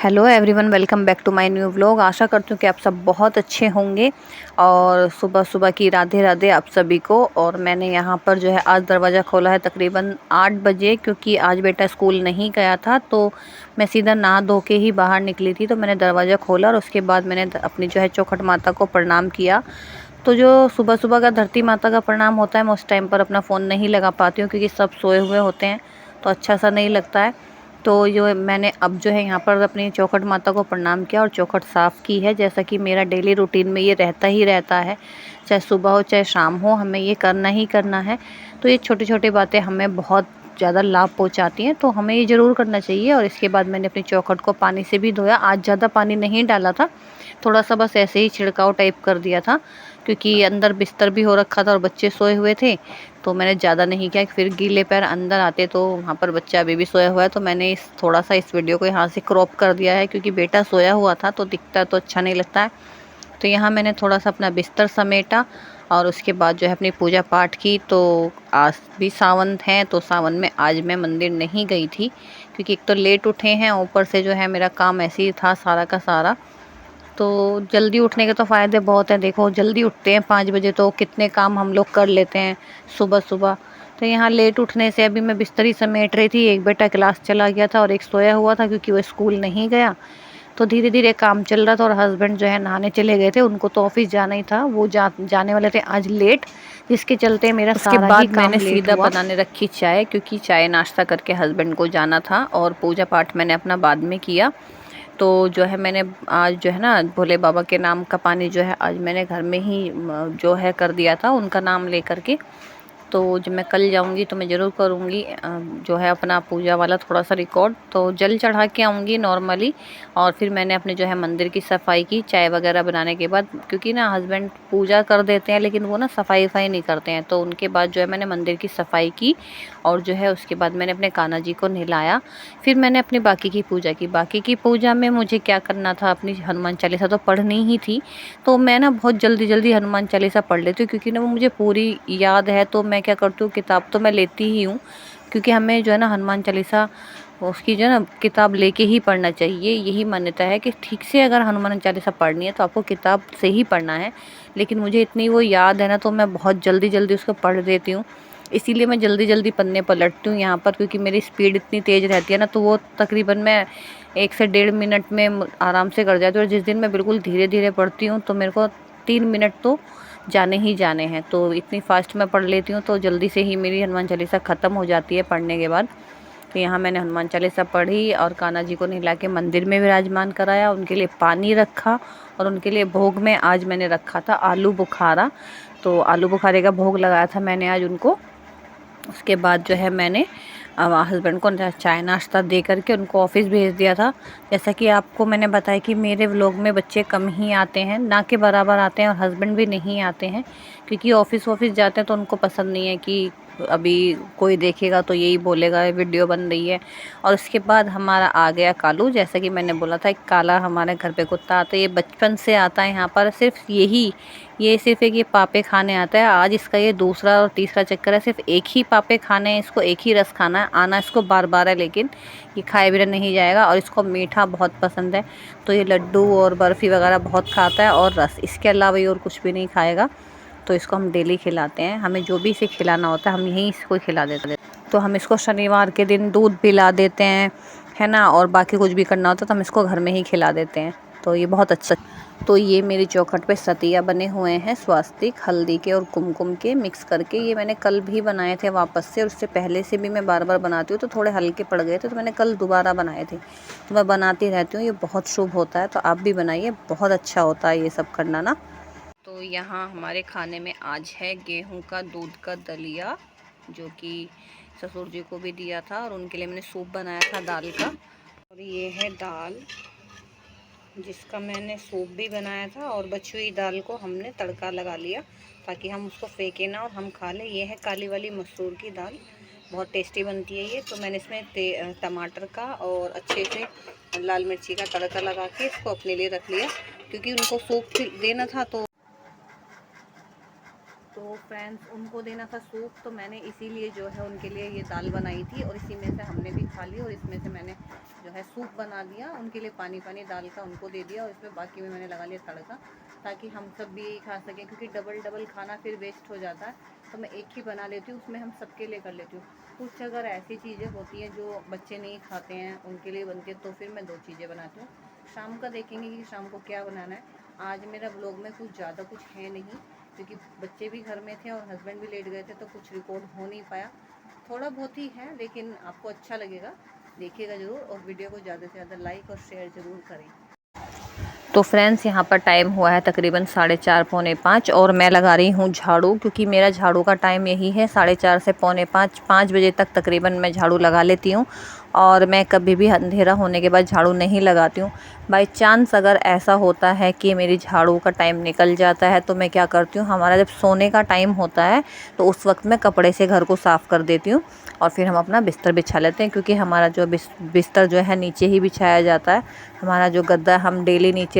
Hello everyone, welcome back to my new vlog. आशा करती हूँ कि आप सब बहुत अच्छे होंगे। और सुबह सुबह की राधे राधे आप सभी को। और मैंने यहाँ पर जो है आज दरवाज़ा खोला है तकरीबन 8 बजे, क्योंकि आज बेटा स्कूल नहीं गया था। तो मैं सीधा नहा धो के ही बाहर निकली थी। तो मैंने दरवाज़ा खोला और उसके बाद मैंने अपनी जो है चौखट माता को प्रणाम किया। तो जो सुबह सुबह का धरती माता का प्रणाम होता है, मैं उस टाइम पर अपना फ़ोन नहीं लगा पाती हूँ, क्योंकि सब सोए हुए होते हैं तो अच्छा सा नहीं लगता है। तो जो मैंने अब जो है यहाँ पर अपनी चौखट माता को प्रणाम किया और चौखट साफ़ की है, जैसा कि मेरा डेली रूटीन में ये रहता ही रहता है। चाहे सुबह हो चाहे शाम हो, हमें ये करना ही करना है। तो ये छोटी छोटी बातें हमें बहुत ज़्यादा लाभ पहुँचाती हैं, तो हमें ये ज़रूर करना चाहिए। और इसके बाद मैंने अपनी चौखट को पानी से भी धोया। आज ज़्यादा पानी नहीं डाला था, थोड़ा सा बस ऐसे ही छिड़काव टाइप कर दिया था, क्योंकि अंदर बिस्तर भी हो रखा था और बच्चे सोए हुए थे। तो मैंने ज़्यादा नहीं किया, फिर गीले पैर अंदर आते तो वहाँ पर बच्चा अभी भी सोया हुआ है। तो मैंने इस थोड़ा सा इस वीडियो को यहाँ से क्रॉप कर दिया है, क्योंकि बेटा सोया हुआ था तो दिखता तो अच्छा नहीं लगता है। तो यहाँ मैंने थोड़ा सा अपना बिस्तर समेटा और उसके बाद जो है अपनी पूजा पाठ की। तो आज भी सावन है, तो सावन में आज मैं मंदिर नहीं गई थी, क्योंकि एक तो लेट उठे हैं, ऊपर से जो है मेरा काम ऐसे ही था सारा का सारा। तो जल्दी उठने के तो फ़ायदे बहुत हैं। देखो, जल्दी उठते हैं 5 बजे तो कितने काम हम लोग कर लेते हैं सुबह सुबह। तो यहाँ लेट उठने से अभी मैं बिस्तर ही समेट रही थी। एक बेटा क्लास चला गया था और एक सोया हुआ था, क्योंकि वो स्कूल नहीं गया। तो धीरे धीरे काम चल रहा था और हस्बैंड जो है नहाने चले गए थे, उनको तो ऑफिस जाना ही था। वो जाने वाले थे आज लेट, जिसके चलते मेरा उसके सारा ही बाद काम मैंने लेट सीधा हुआ। बनाने रखी चाय, क्योंकि चाय नाश्ता करके हस्बैंड को जाना था और पूजा पाठ मैंने अपना बाद में किया। तो जो है मैंने आज जो है ना भोले बाबा के नाम का पानी जो है आज मैंने घर में ही जो है कर दिया था उनका नाम लेकर के। तो जब मैं कल जाऊंगी तो मैं ज़रूर करूंगी जो है अपना पूजा वाला थोड़ा सा रिकॉर्ड, तो जल चढ़ा के आऊँगी नॉर्मली। और फिर मैंने अपने जो है मंदिर की सफाई की चाय वगैरह बनाने के बाद, क्योंकि ना हस्बैंड पूजा कर देते हैं लेकिन वो ना सफाई वफाई नहीं करते हैं। तो उनके बाद जो है मैंने मंदिर की सफाई की और जो है उसके बाद मैंने अपने कान्हा जी को नहलाया। फिर मैंने अपनी बाकी की पूजा की। बाकी की पूजा में मुझे क्या करना था, अपनी हनुमान चालीसा तो पढ़नी ही थी। तो मैं ना बहुत जल्दी जल्दी हनुमान चालीसा पढ़ लेती हूँ, क्योंकि ना वो मुझे पूरी याद है। तो मैं क्या करती हूँ, किताब तो मैं लेती ही हूँ, क्योंकि हमें जो है ना हनुमान चालीसा उसकी जो है ना किताब लेके ही पढ़ना चाहिए। यही मान्यता है कि ठीक से अगर हनुमान चालीसा पढ़नी है तो आपको किताब से ही पढ़ना है। लेकिन मुझे इतनी वो याद है ना, तो मैं बहुत जल्दी जल्दी उसको पढ़ देती हूँ। इसीलिए मैं जल्दी जल्दी पन्ने पलटती हूँ यहाँ पर, क्योंकि मेरी स्पीड इतनी तेज़ रहती है ना, तो वो तकरीबन मैं 1 से 1.5 मिनट में आराम से कर जाती हूँ। और जिस दिन मैं बिल्कुल धीरे धीरे पढ़ती हूँ तो मेरे को 3 मिनट तो जाने ही जाने हैं। तो इतनी फास्ट मैं पढ़ लेती हूँ, तो जल्दी से ही मेरी हनुमान चालीसा ख़त्म हो जाती है पढ़ने के बाद। तो यहाँ मैंने हनुमान चालीसा पढ़ी और कान्हा जी को नहला के मंदिर में विराजमान कराया, उनके लिए पानी रखा। और उनके लिए भोग में आज मैंने रखा था आलू बुखारा। तो आलू बुखारे का भोग लगाया था मैंने आज उनको। उसके बाद जो है मैंने हस्बैंड को चाय नाश्ता दे करके उनको ऑफिस भेज दिया था। जैसा कि आपको मैंने बताया कि मेरे व्लॉग में बच्चे कम ही आते हैं, ना के बराबर आते हैं, और हस्बैंड भी नहीं आते हैं, क्योंकि ऑफिस जाते हैं तो उनको पसंद नहीं है कि अभी कोई देखेगा तो यही बोलेगा वीडियो बन रही है। और उसके बाद हमारा आ गया कालू। जैसा कि मैंने बोला था, एक काला हमारे घर पे कुत्ता आता है, ये बचपन से आता है यहाँ पर। सिर्फ ये सिर्फ एक ये पापे खाने आता है। आज इसका ये दूसरा और तीसरा चक्कर है, सिर्फ एक ही पापे खाने हैं इसको, एक ही रस खाना है। आना इसको बार बार है, लेकिन ये खाए बिना नहीं जाएगा। और इसको मीठा बहुत पसंद है, तो ये लड्डू और बर्फ़ी वगैरह बहुत खाता है और रस, इसके अलावा ये और कुछ भी नहीं खाएगा। तो इसको हम डेली खिलाते हैं, हमें जो भी इसे खिलाना होता है हम यहीं इसको खिला देते हैं। तो हम इसको शनिवार के दिन दूध पिला देते हैं, है ना। और बाकी कुछ भी करना होता है तो हम इसको घर में ही खिला देते हैं। तो ये बहुत अच्छा। तो ये मेरी चौखट पे सतिया बने हुए हैं, स्वास्तिक हल्दी के और कुमकुम के मिक्स करके। ये मैंने कल भी बनाए थे वापस से, और उससे पहले से भी मैं बार बार बनाती हूँ, तो थोड़े हल्के पड़ गए थे तो मैंने कल दोबारा बनाए थे। तो मैं बनाती रहती हूँ, ये बहुत शुभ होता है, तो आप भी बनाइए, बहुत अच्छा होता है ये सब करना ना। तो यहाँ हमारे खाने में आज है गेहूं का दूध का दलिया, जो कि ससुर जी को भी दिया था, और उनके लिए मैंने सूप बनाया था दाल का। और ये है दाल, जिसका मैंने सूप भी बनाया था, और बची हुई दाल को हमने तड़का लगा लिया ताकि हम उसको फेंके ना और हम खा लें। ये है काली वाली मसूर की दाल, बहुत टेस्टी बनती है ये। तो मैंने इसमें टमाटर का और अच्छे से लाल मिर्ची का तड़का लगा के इसको अपने लिए रख लिया, क्योंकि उनको सूप देना था। तो फ्रेंड्स, उनको देना था सूप, तो मैंने इसीलिए जो है उनके लिए ये दाल बनाई थी, और इसी में से हमने भी खा ली। और इसमें से मैंने जो है सूप बना दिया, उनके लिए पानी पानी दाल का उनको दे दिया, और इसमें बाकी में मैंने लगा लिया तड़का, ताकि हम सब भी यही खा सकें, क्योंकि डबल डबल खाना फिर वेस्ट हो जाता है। तो मैं एक ही बना लेती हूँ, उसमें हम सबके लिए कर लेती हूँ। कुछ अगर ऐसी चीज़ें होती हैं जो बच्चे नहीं खाते हैं, उनके लिए बनती है, तो फिर मैं 2 चीज़ें बनाती हूँ। शाम का देखेंगे कि शाम को क्या बनाना है। आज मेरा ब्लॉग में कुछ ज़्यादा कुछ है नहीं, क्योंकि बच्चे भी घर में थे और हस्बैंड भी लेट गए थे, तो कुछ रिकॉर्ड हो नहीं पाया। थोड़ा बहुत ही है, लेकिन आपको अच्छा लगेगा, देखिएगा ज़रूर, और वीडियो को ज़्यादा से ज़्यादा लाइक और शेयर ज़रूर करें। तो फ्रेंड्स यहाँ पर टाइम हुआ है तकरीबन 4:30 पौने 5, और मैं लगा रही हूँ झाड़ू, क्योंकि मेरा झाड़ू का टाइम यही है 4:30 से पौने 5, 5 बजे तक तकरीबन मैं झाड़ू लगा लेती हूँ। और मैं कभी भी अंधेरा होने के बाद झाड़ू नहीं लगाती हूँ। बाई चांस अगर ऐसा होता है कि मेरी झाड़ू का टाइम निकल जाता है, तो मैं क्या करती हूँ, हमारा जब सोने का टाइम होता है तो उस वक्त मैं कपड़े से घर को साफ़ कर देती हूँ, और फिर हम अपना बिस्तर बिछा लेते हैं, क्योंकि हमारा जो बिस्तर जो है नीचे ही बिछाया जाता है। हमारा जो गद्दा हम डेली नीचे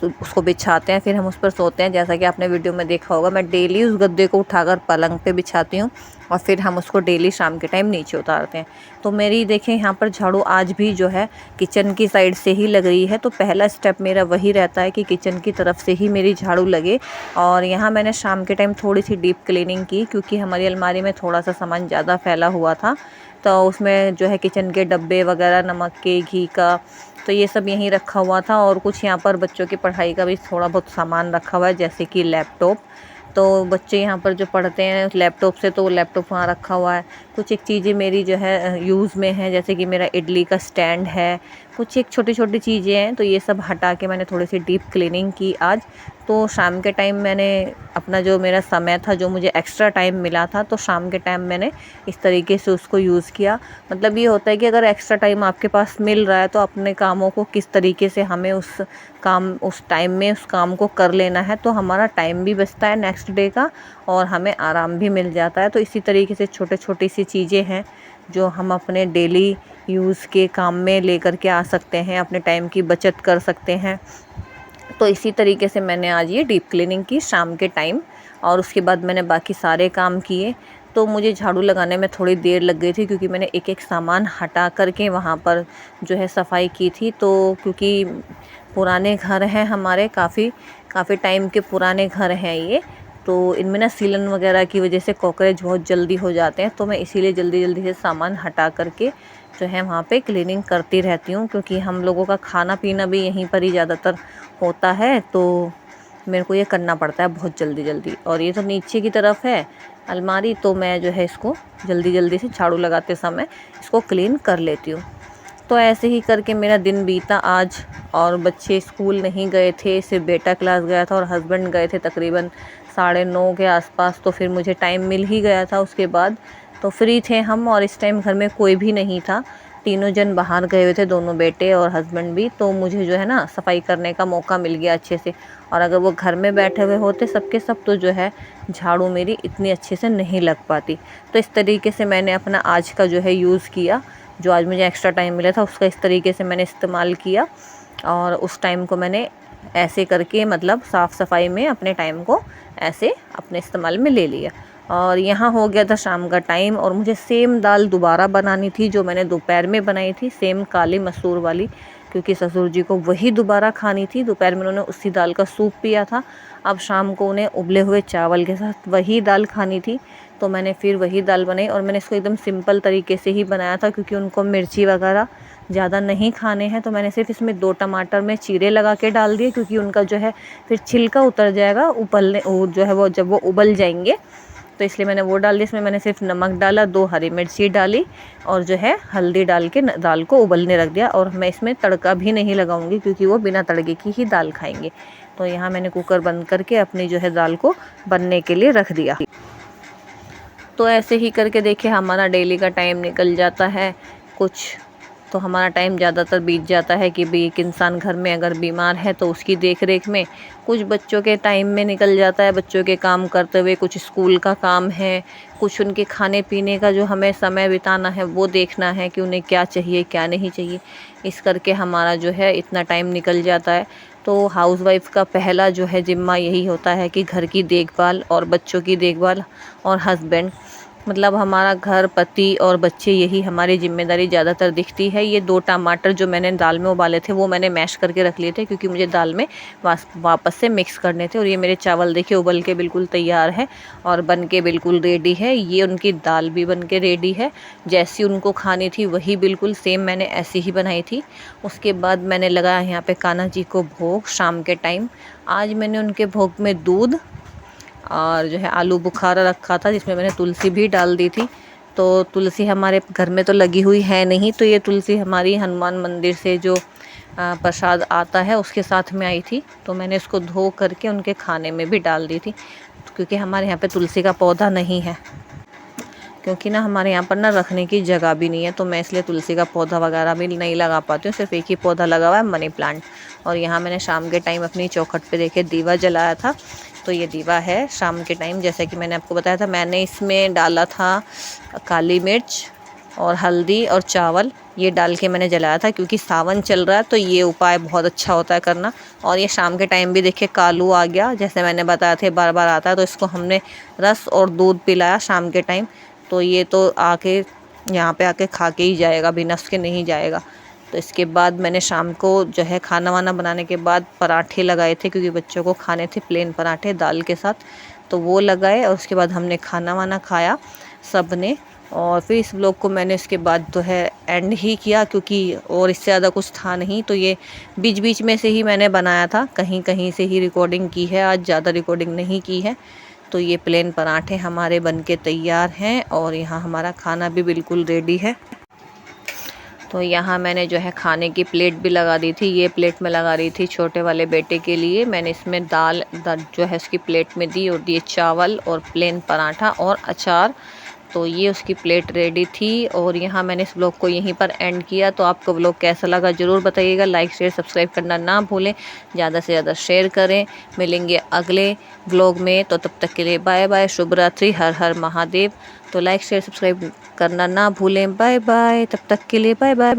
उसको बिछाते हैं, फिर हम उस पर सोते हैं। जैसा कि आपने वीडियो में देखा होगा, मैं डेली उस गद्दे को उठाकर पलंग पे बिछाती हूँ, और फिर हम उसको डेली शाम के टाइम नीचे उतारते हैं। तो मेरी देखें यहाँ पर झाड़ू आज भी जो है किचन की साइड से ही लग रही है। तो पहला स्टेप मेरा वही रहता है कि किचन की तरफ से ही मेरी झाड़ू लगे। और यहाँ मैंने शाम के टाइम थोड़ी सी डीप क्लीनिंग की, क्योंकि हमारी अलमारी में थोड़ा सा सामान ज़्यादा फैला हुआ था, तो उसमें जो है किचन के डब्बे वगैरह, नमक के, घी का, तो ये सब यहीं रखा हुआ था। और कुछ यहाँ पर बच्चों की पढ़ाई का भी थोड़ा बहुत सामान रखा हुआ है, जैसे कि लैपटॉप। तो बच्चे यहाँ पर जो पढ़ते हैं लैपटॉप से, तो लैपटॉप वहाँ रखा हुआ है। कुछ एक चीज़ें मेरी जो है यूज़ में है, जैसे कि मेरा इडली का स्टैंड है, कुछ एक छोटी छोटी चीज़ें हैं। तो ये सब हटा के मैंने थोड़ी सी डीप क्लीनिंग की आज। तो शाम के टाइम मैंने अपना जो मेरा समय था, जो मुझे एक्स्ट्रा टाइम मिला था, तो शाम के टाइम मैंने इस तरीके से उसको यूज़ किया। मतलब ये होता है कि अगर एक्स्ट्रा टाइम आपके पास मिल रहा है, तो अपने कामों को किस तरीके से हमें उस टाइम में उस काम को कर लेना है, तो हमारा टाइम भी बचता है नेक्स्ट डे का, और हमें आराम भी मिल जाता है। तो इसी तरीके से छोटे छोटी सी चीज़ें हैं जो हम अपने डेली यूज़ के काम में लेकर के आ सकते हैं, अपने टाइम की बचत कर सकते हैं। तो इसी तरीके से मैंने आज ये डीप क्लीनिंग की शाम के टाइम, और उसके बाद मैंने बाकी सारे काम किए। तो मुझे झाड़ू लगाने में थोड़ी देर लग गई थी, क्योंकि मैंने एक एक सामान हटा करके वहाँ पर जो है सफाई की थी। तो क्योंकि पुराने घर हैं हमारे, काफ़ी टाइम के पुराने घर हैं ये, तो इनमें ना सीलन वगैरह की वजह से कॉकरोच बहुत जल्दी हो जाते हैं। तो मैं इसीलिए जल्दी जल्दी से सामान हटा करके जो है वहाँ पे क्लीनिंग करती रहती हूँ, क्योंकि हम लोगों का खाना पीना भी यहीं पर ही ज़्यादातर होता है। तो मेरे को ये करना पड़ता है बहुत जल्दी जल्दी। और ये तो नीचे की तरफ है अलमारी, तो मैं जो है इसको जल्दी जल्दी से झाड़ू लगाते समय इसको क्लीन कर लेती हूँ। तो ऐसे ही करके मेरा दिन बीता आज। और बच्चे स्कूल नहीं गए थे, सिर्फ बेटा क्लास गया था, और हस्बैंड गए थे तकरीबन 9:30 के आसपास। तो फिर मुझे टाइम मिल ही गया था उसके बाद, तो फ्री थे हम। और इस टाइम घर में कोई भी नहीं था, तीनों जन बाहर गए हुए थे, दोनों बेटे और हस्बैंड भी। तो मुझे जो है ना सफाई करने का मौका मिल गया अच्छे से। और अगर वो घर में बैठे हुए होते सबके सब, तो जो है झाड़ू मेरी इतनी अच्छे से नहीं लग पाती। तो इस तरीके से मैंने अपना आज का जो है यूज़ किया, जो आज मुझे एक्स्ट्रा टाइम मिला था उसका इस तरीके से मैंने इस्तेमाल किया। और उस टाइम को मैंने ऐसे करके, मतलब साफ़ सफाई में अपने टाइम को ऐसे अपने इस्तेमाल में ले लिया। और यहाँ हो गया था शाम का टाइम, और मुझे सेम दाल दोबारा बनानी थी जो मैंने दोपहर में बनाई थी, सेम काली मसूर वाली, क्योंकि ससुर जी को वही दोबारा खानी थी। दोपहर में उन्होंने उसी दाल का सूप पिया था, अब शाम को उन्हें उबले हुए चावल के साथ वही दाल खानी थी। तो मैंने फिर वही दाल बनाई, और मैंने इसको एकदम सिंपल तरीके से ही बनाया था, क्योंकि उनको मिर्ची वगैरह ज़्यादा नहीं खाने हैं। तो मैंने सिर्फ इसमें 2 टमाटर में चीरे लगा के डाल दिए, क्योंकि उनका जो है फिर छिलका उतर जाएगा उबलने, जो है वो जब वो उबल जाएंगे, तो इसलिए मैंने वो डाल दी। इसमें मैंने सिर्फ नमक डाला, 2 हरी मिर्ची डाली, और जो है हल्दी डाल के दाल को उबलने रख दिया। और मैं इसमें तड़का भी नहीं लगाऊंगी, क्योंकि वो बिना तड़के की ही दाल खाएंगे। तो यहाँ मैंने कुकर बंद करके अपनी जो है दाल को बनने के लिए रख दिया। तो ऐसे ही करके देखिए हमारा डेली का टाइम निकल जाता है कुछ। तो हमारा टाइम ज़्यादातर बीत जाता है कि भाई एक इंसान घर में अगर बीमार है तो उसकी देख रेख में, कुछ बच्चों के टाइम में निकल जाता है, बच्चों के काम करते हुए, कुछ स्कूल का काम है, कुछ उनके खाने पीने का जो हमें समय बिताना है वो देखना है कि उन्हें क्या चाहिए क्या नहीं चाहिए। इस करके हमारा जो है इतना टाइम निकल जाता है। तो हाउसवाइफ का पहला जो है ज़िम्मा यही होता है कि घर की देखभाल और बच्चों की देखभाल और हस्बैंड मतलब हमारा घर, पति और बच्चे, यही हमारी ज़िम्मेदारी ज़्यादातर दिखती है। ये 2 टमाटर जो मैंने दाल में उबाले थे वो मैंने मैश करके रख लिए थे, क्योंकि मुझे दाल में वापस से मिक्स करने थे। और ये मेरे चावल देखिए उबल के बिल्कुल तैयार है और बन के बिल्कुल रेडी है। ये उनकी दाल भी बन के रेडी है, जैसी उनको खानी थी वही बिल्कुल सेम मैंने ऐसी ही बनाई थी। उसके बाद मैंने लगाया यहाँ पे कान्हा जी को भोग शाम के टाइम। आज मैंने उनके भोग में दूध और जो है आलू बुखारा रखा था, जिसमें मैंने तुलसी भी डाल दी थी। तो तुलसी हमारे घर में तो लगी हुई है नहीं, तो ये तुलसी हमारी हनुमान मंदिर से जो प्रसाद आता है उसके साथ में आई थी। तो मैंने इसको धो करके उनके खाने में भी डाल दी थी, क्योंकि हमारे यहाँ पे तुलसी का पौधा नहीं है, क्योंकि ना हमारे यहाँ पर ना रखने की जगह भी नहीं है। तो मैं इसलिए तुलसी का पौधा वगैरह भी नहीं लगा पाती हूँ। सिर्फ एक ही पौधा लगा हुआ है, मनी प्लांट। और यहाँ मैंने शाम के टाइम अपनी चौखट पे देखे दीवा जलाया था। तो ये दीवा है शाम के टाइम, जैसा कि मैंने आपको बताया था। मैंने इसमें डाला था काली मिर्च और हल्दी और चावल, ये डाल के मैंने जलाया था, क्योंकि सावन चल रहा है तो ये उपाय बहुत अच्छा होता है करना। और ये शाम के टाइम भी देखिए कालू आ गया, जैसे मैंने बताया था बार बार आता है। तो इसको हमने रस और दूध पिलाया शाम के टाइम। तो ये तो आके यहाँ पे आके खा के ही जाएगा, बिना उसके नहीं जाएगा। तो इसके बाद मैंने शाम को जो है खाना वाना बनाने के बाद पराठे लगाए थे, क्योंकि बच्चों को खाने थे प्लेन पराठे दाल के साथ। तो वो लगाए और उसके बाद हमने खाना वाना खाया सब ने। और फिर इस व्लॉग को मैंने इसके बाद जो है एंड ही किया, क्योंकि और इससे ज़्यादा कुछ था नहीं। तो ये बीच बीच में से ही मैंने बनाया था, कहीं कहीं से ही रिकॉर्डिंग की है, आज ज़्यादा रिकॉर्डिंग नहीं की है। तो ये प्लेन पराठे हमारे बनके तैयार हैं और यहाँ हमारा खाना भी बिल्कुल रेडी है। तो यहाँ मैंने जो है खाने की प्लेट भी लगा दी थी। ये प्लेट में लगा रही थी छोटे वाले बेटे के लिए। मैंने इसमें दाल जो है उसकी प्लेट में दी और दिए चावल और प्लेन पराठा और अचार। तो ये उसकी प्लेट रेडी थी। और यहाँ मैंने इस व्लॉग को यहीं पर एंड किया। तो आपको व्लॉग कैसा लगा ज़रूर बताइएगा। लाइक शेयर सब्सक्राइब करना ना भूलें, ज़्यादा से ज़्यादा शेयर करें। मिलेंगे अगले व्लॉग में, तो तब तक के लिए बाय बाय, शुभ रात्रि, हर हर महादेव। तो लाइक शेयर सब्सक्राइब करना ना भूलें। बाय बाय, तब तक के लिए बाय बाय।